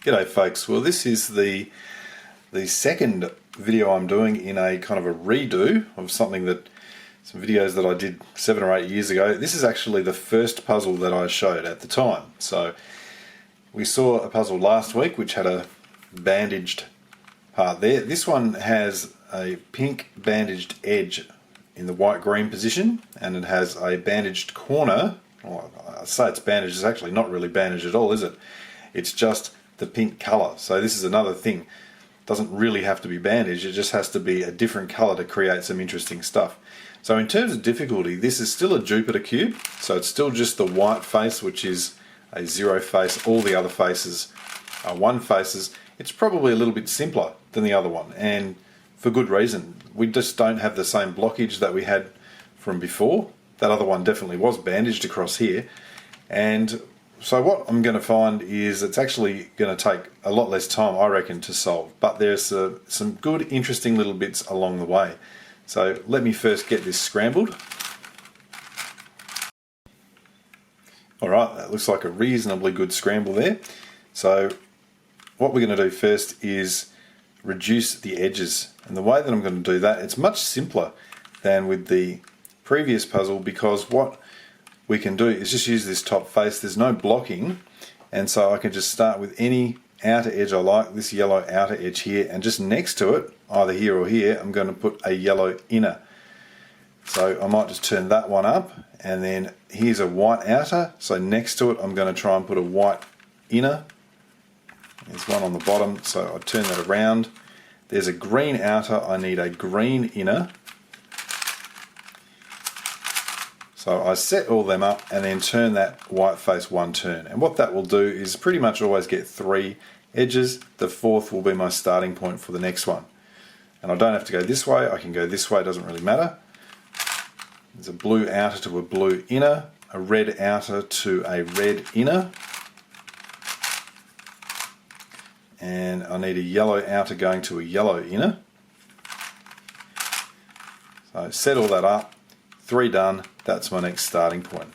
G'day folks, well this is the second video I'm doing in a kind of a redo of some videos that I did 7 or 8 years ago. This is actually the first puzzle that I showed at the time. So we saw a puzzle last week which had a bandaged part there. This one has a pink bandaged edge in the white-green position, and it has a bandaged corner. Well, I say it's bandaged, it's actually not really bandaged at all, is it? It's just the pink colour. So this is another thing. It doesn't really have to be bandaged, it just has to be a different colour to create some interesting stuff. So in terms of difficulty, this is still a Jupiter cube, so it's still just the white face, which is a 0 face. All the other faces are 1 faces. It's probably a little bit simpler than the other one, and for good reason. We just don't have the same blockage that we had from before. That other one definitely was bandaged across here, and so what I'm going to find is it's actually going to take a lot less time, I reckon, to solve, but there's some good interesting little bits along the way. So let me first get this scrambled. Alright, that looks like a reasonably good scramble there. So what we're going to do first is reduce the edges, and the way that I'm going to do that, it's much simpler than with the previous puzzle, because what we can do is just use this top face. There's no blocking, and so I can just start with any outer edge I like, this yellow outer edge here, and just next to it, either here or here, I'm going to put a yellow inner. So I might just turn that one up, and then here's a white outer, so next to it I'm going to try and put a white inner. There's one on the bottom, so I turn that around. There's a green outer, I need a green inner. So I set all them up and then turn that white face one turn. And what that will do is pretty much always get 3 edges. The 4th will be my starting point for the next one. And I don't have to go this way, I can go this way, it doesn't really matter. There's a blue outer to a blue inner, a red outer to a red inner. And I need a yellow outer going to a yellow inner. So set all that up, 3 done, that's my next starting point.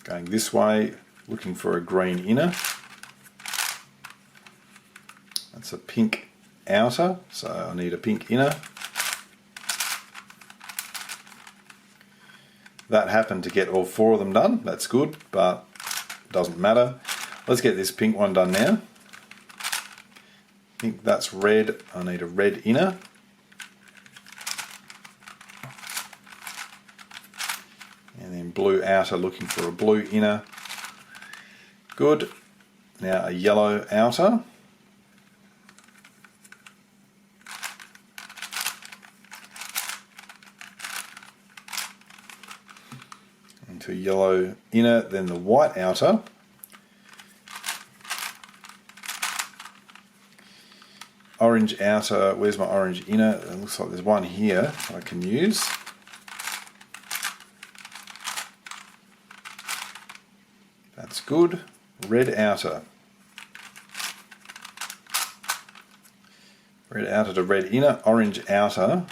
Going this way, looking for a green inner. That's a pink outer, so I need a pink inner. That happened to get all 4 of them done, that's good, but it doesn't matter. Let's get this pink one done now. I think that's red, I need a red inner. And then blue outer, looking for a blue inner. Good. Now a yellow outer. Into a yellow inner, then the white outer. Orange outer, where's my orange inner? It looks like there's one here I can use. That's good. Red outer. Red outer to red inner, orange outer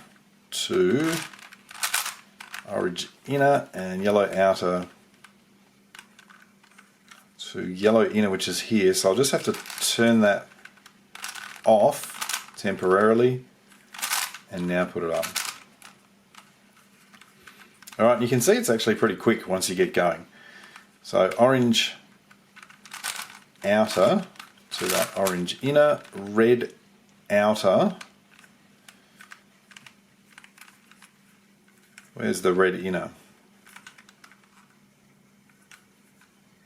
to orange inner, and yellow outer to yellow inner, which is here. So I'll just have to turn that off temporarily and now put it up. Alright, you can see it's actually pretty quick once you get going. So orange outer to that orange inner, red outer. Where's the red inner?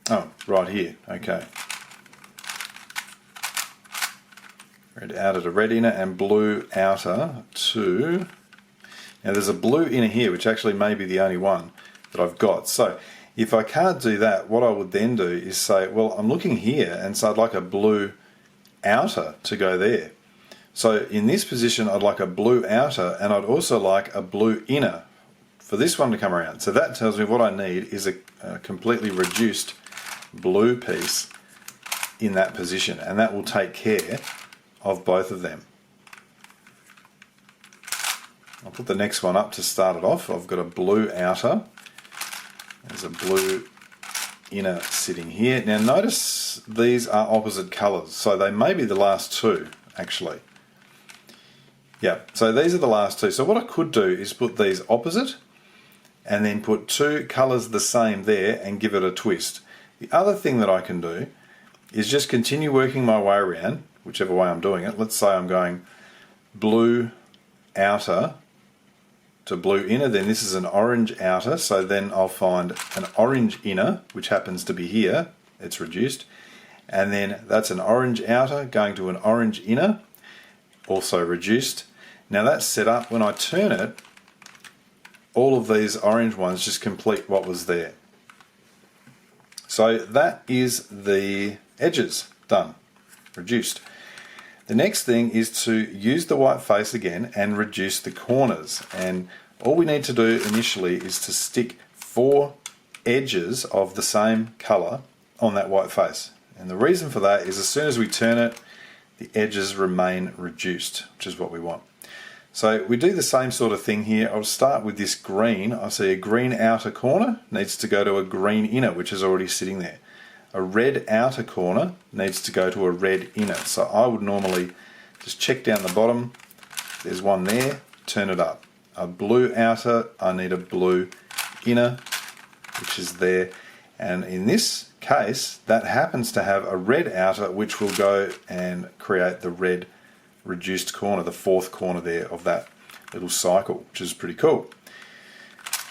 Oh, right here, okay. Red outer to red inner and blue outer to... Now there's a blue inner here, which actually may be the only one that I've got. So if I can't do that, what I would then do is say, well, I'm looking here, and so I'd like a blue outer to go there. So in this position, I'd like a blue outer, and I'd also like a blue inner for this one to come around. So that tells me what I need is a completely reduced blue piece in that position, and that will take care of both of them. I'll put the next one up to start it off. I've got a blue outer. There's a blue inner sitting here. Now notice these are opposite colours, so they may be the last two actually. Yeah, so these are the last two. So what I could do is put these opposite and then put two colours the same there and give it a twist. The other thing that I can do is just continue working my way around, whichever way I'm doing it. Let's say I'm going blue outer to blue inner, then this is an orange outer, so then I'll find an orange inner, which happens to be here, it's reduced, and then that's an orange outer going to an orange inner, also reduced. Now that's set up. When I turn it, all of these orange ones just complete what was there. So that is the edges done, reduced. The next thing is to use the white face again and reduce the corners. And all we need to do initially is to stick 4 edges of the same colour on that white face. And the reason for that is as soon as we turn it, the edges remain reduced, which is what we want. So we do the same sort of thing here. I'll start with this green. I see a green outer corner needs to go to a green inner, which is already sitting there. A red outer corner needs to go to a red inner. So I would normally just check down the bottom. There's one there, turn it up. A blue outer, I need a blue inner, which is there. And in this case, that happens to have a red outer, which will go and create the red reduced corner, the 4th corner there of that little cycle, which is pretty cool.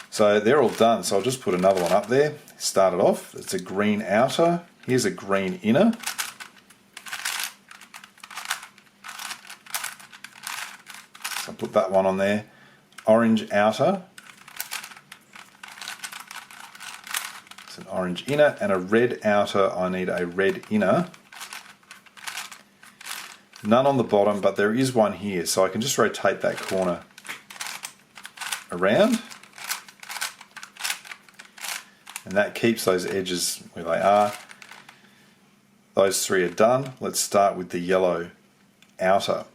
So they're all done, so I'll just put another one up there. Start it off. It's a green outer. Here's a green inner. So I'll put that one on there. Orange outer. It's an orange inner and a red outer. I need a red inner. None on the bottom, but there is one here, so I can just rotate that corner around. And that keeps those edges where they are. Those 3 are done. Let's start with the yellow outer.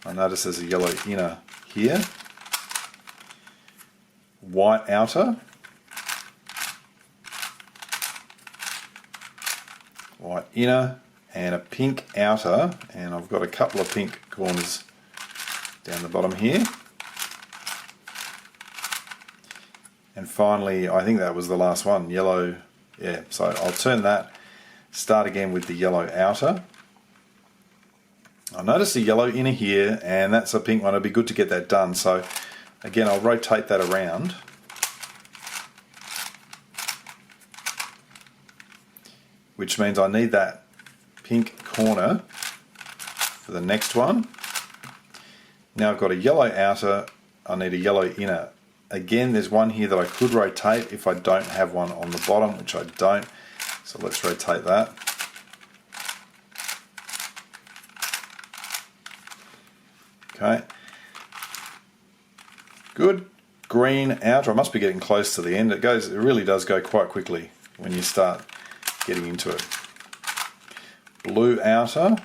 I notice there's a yellow inner here. White outer. White inner. And a pink outer. And I've got a couple of pink corners down the bottom here. And finally, I think that was the last one, yellow, yeah, so I'll turn that, start again with the yellow outer. I notice the yellow inner here, and that's a pink one. It'd be good to get that done. So again, I'll rotate that around. Which means I need that pink corner for the next one. Now I've got a yellow outer, I need a yellow inner. Again, there's one here that I could rotate if I don't have one on the bottom, which I don't. So let's rotate that. Okay. Good. Green outer. I must be getting close to the end. It really does go quite quickly when you start getting into it. Blue outer.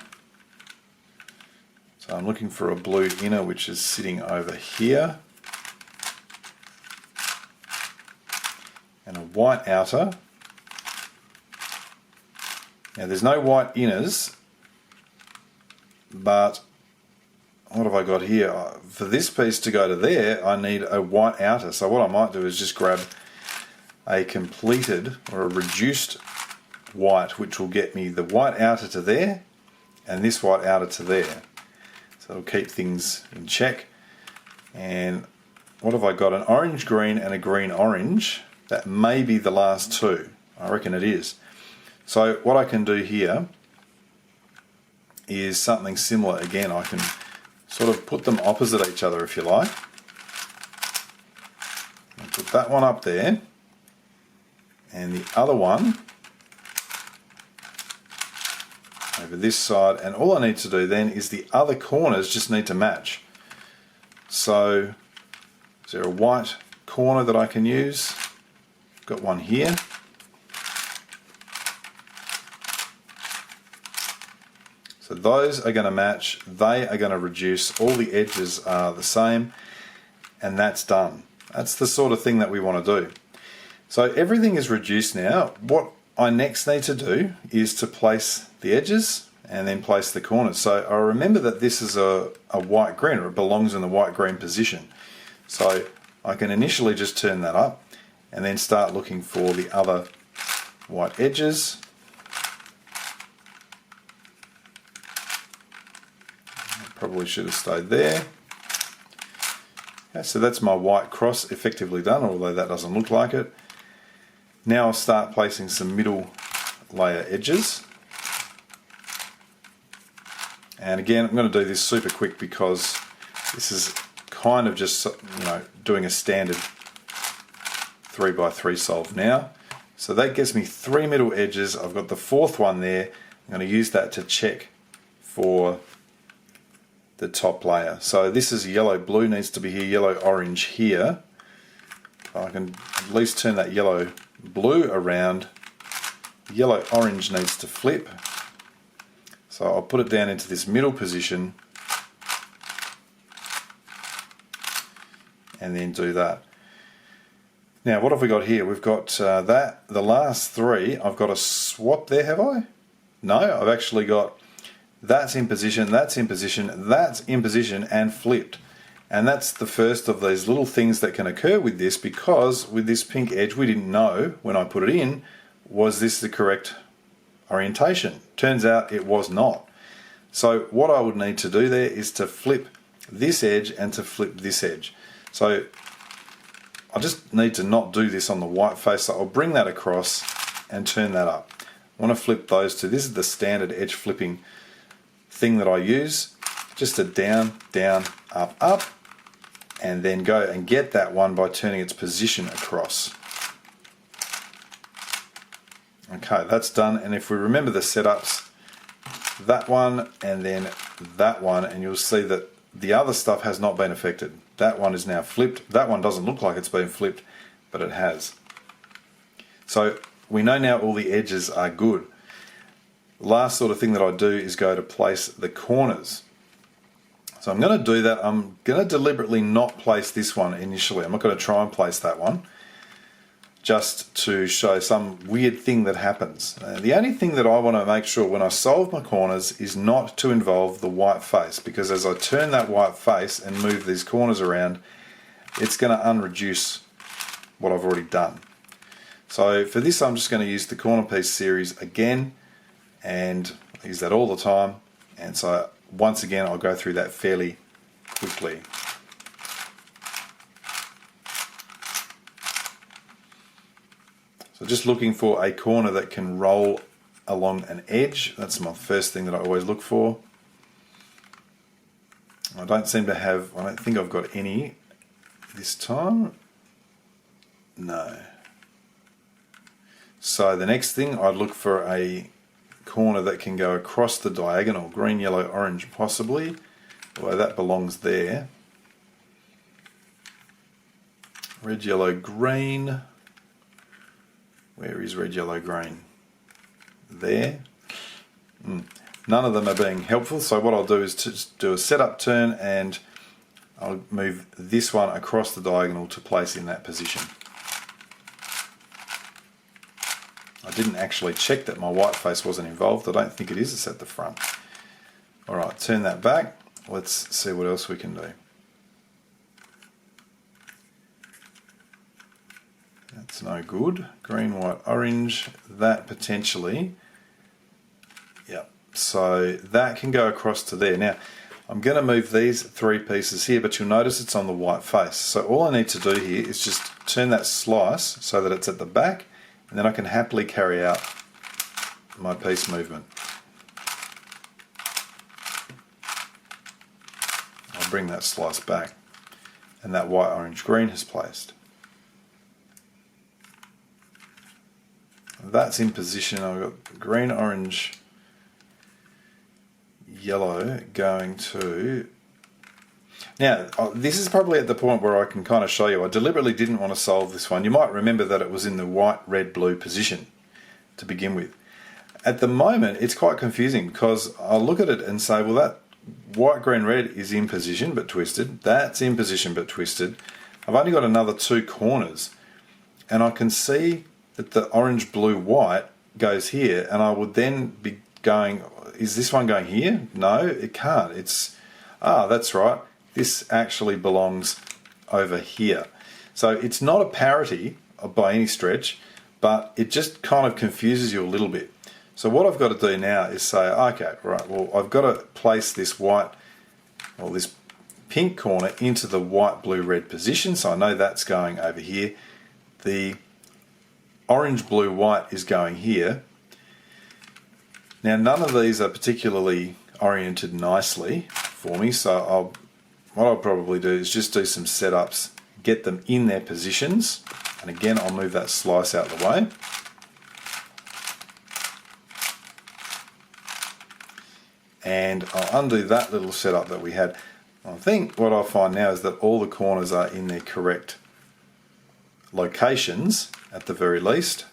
So I'm looking for a blue inner, which is sitting over here. And a white outer. Now there's no white inners, but what have I got here? For this piece to go to there, I need a white outer. So what I might do is just grab a completed or a reduced white, which will get me the white outer to there and this white outer to there. So it'll keep things in check. And what have I got? An orange green and a green orange. That may be the last 2. I reckon it is. So what I can do here is something similar. Again, I can sort of put them opposite each other if you like. I'll put that one up there and the other one over this side, and all I need to do then is the other corners just need to match. So is there a white corner that I can use? Got one here. So those are going to match, they are going to reduce, all the edges are the same, and that's done. That's the sort of thing that we want to do. So everything is reduced now. What I next need to do is to place the edges and then place the corners. So I remember that this is a white green, or it belongs in the white green position. So I can initially just turn that up and then start looking for the other white edges. Probably should have stayed there. Okay, so that's my white cross effectively done, although that doesn't look like it. Now I'll start placing some middle layer edges. And again, I'm going to do this super quick because this is kind of just, doing a standard 3x3 solve now. So that gives me 3 middle edges. I've got the 4th one there. I'm going to use that to check for the top layer. So this is yellow blue, needs to be here, yellow orange here. I can at least turn that yellow blue around. Yellow orange needs to flip. So I'll put it down into this middle position and then do that. Now what have we got here? We've got the last 3, I've got a swap there, have I? No, I've actually got that's in position, that's in position, that's in position and flipped. And that's the first of these little things that can occur with this, because with this pink edge we didn't know when I put it in, was this the correct orientation? Turns out it was not. So what I would need to do there is to flip this edge and to flip this edge. So I just need to not do this on the white face, so I'll bring that across and turn that up. I want to flip those two. This is the standard edge flipping thing that I use. Just a down, down, up, up, and then go and get that one by turning its position across. Okay, that's done, and if we remember the setups, that one and then that one, and you'll see that the other stuff has not been affected. That one is now flipped. That one doesn't look like it's been flipped, but it has. So we know now all the edges are good. Last sort of thing that I do is go to place the corners. So I'm going to do that. I'm going to deliberately not place this one initially. I'm not going to try and place that one, just to show some weird thing that happens. The only thing that I want to make sure when I solve my corners is not to involve the white face, because as I turn that white face and move these corners around, it's going to unreduce what I've already done. So for this I'm just going to use the corner piece series again, and I use that all the time, and so once again I'll go through that fairly quickly. So just looking for a corner that can roll along an edge. That's my first thing that I always look for. I don't think I've got any this time. No. So the next thing, I'd look for a corner that can go across the diagonal, green, yellow, orange possibly, although that belongs there. Red, yellow, green. Where is red, yellow, green? There. None of them are being helpful, so what I'll do is just do a setup turn, and I'll move this one across the diagonal to place in that position. I didn't actually check that my white face wasn't involved. I don't think it is. It's at the front. Alright, turn that back. Let's see what else we can do. That's no good. Green, white, orange. That potentially. Yep. So that can go across to there. Now, I'm going to move these 3 pieces here, but you'll notice it's on the white face. So all I need to do here is just turn that slice so that it's at the back, and then I can happily carry out my piece movement. I'll bring that slice back, and that white, orange, green has placed. That's in position. I've got green, orange, yellow going to... Now, this is probably at the point where I can kind of show you. I deliberately didn't want to solve this one. You might remember that it was in the white, red, blue position to begin with. At the moment, it's quite confusing because I'll look at it and say, well, that white, green, red is in position but twisted. That's in position but twisted. I've only got another 2 corners. and I can see that the orange, blue, white goes here, and I would then be going, is this one going here? No, it can't. It's, that's right, this actually belongs over here. So it's not a parity by any stretch, but it just kind of confuses you a little bit. So what I've got to do now is say, okay, right, well, I've got to place this white, or this pink corner into the white, blue, red position. So I know that's going over here. The orange, blue, white is going here. Now none of these are particularly oriented nicely for me, so what I'll probably do is just do some setups, get them in their positions, and again I'll move that slice out of the way. And I'll undo that little setup that we had. I think what I'll find now is that all the corners are in their correct locations at the very least.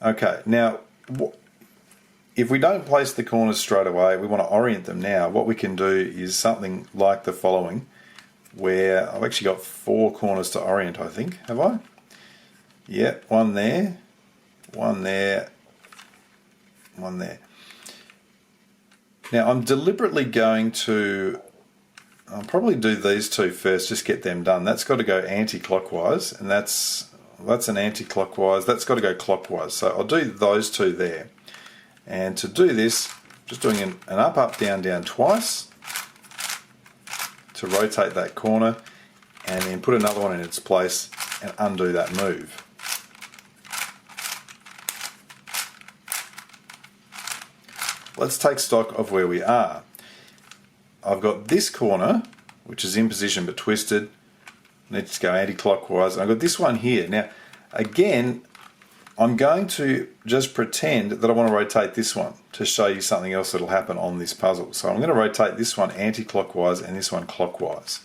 Okay, now if we don't place the corners straight away, we want to orient them now. What we can do is something like the following, where I've actually got 4 corners to orient, I think. Have I? Yeah, one there, one there, one there. Now I'm deliberately going to, I'll probably do these 2 first, just get them done. That's got to go anti-clockwise, and that's an anti-clockwise, that's got to go clockwise. So I'll do those 2 there. And to do this, just doing an up, up, down, down twice to rotate that corner, and then put another one in its place and undo that move. Let's take stock of where we are. I've got this corner, which is in position but twisted, needs to go anti-clockwise, and I've got this one here. Now, again, I'm going to just pretend that I want to rotate this one to show you something else that will happen on this puzzle. So I'm going to rotate this one anti-clockwise and this one clockwise.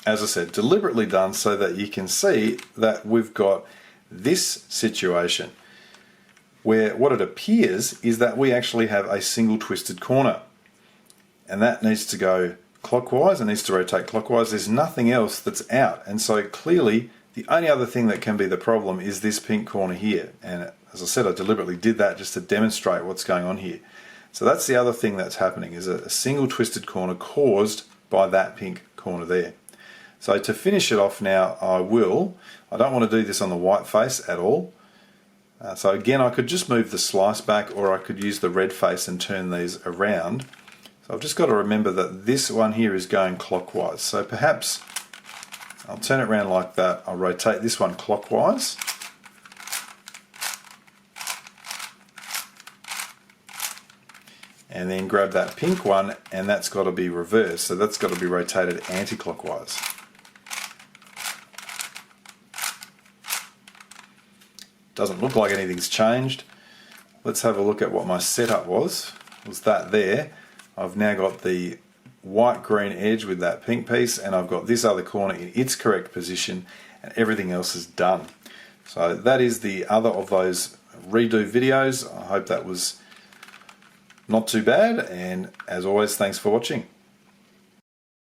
As I said, deliberately done so that you can see that we've got this situation where what it appears is that we actually have a single twisted corner, and that needs to go clockwise, it needs to rotate clockwise. There's nothing else that's out, and so clearly the only other thing that can be the problem is this pink corner here. And as I said, I deliberately did that just to demonstrate what's going on here. So that's the other thing that's happening, is a single twisted corner caused by that pink corner there. So to finish it off now, I don't want to do this on the white face at all. So again, I could just move the slice back, or I could use the red face and turn these around. So I've just got to remember that this one here is going clockwise. So perhaps I'll turn it around like that. I'll rotate this one clockwise. And then grab that pink one, and that's got to be reversed. So that's got to be rotated anti-clockwise. Doesn't look like anything's changed. Let's have a look at what my setup was. Was that there? I've now got the white green edge with that pink piece, and I've got this other corner in its correct position, and everything else is done. So that is the other of those redo videos. I hope that was not too bad, and as always, thanks for watching.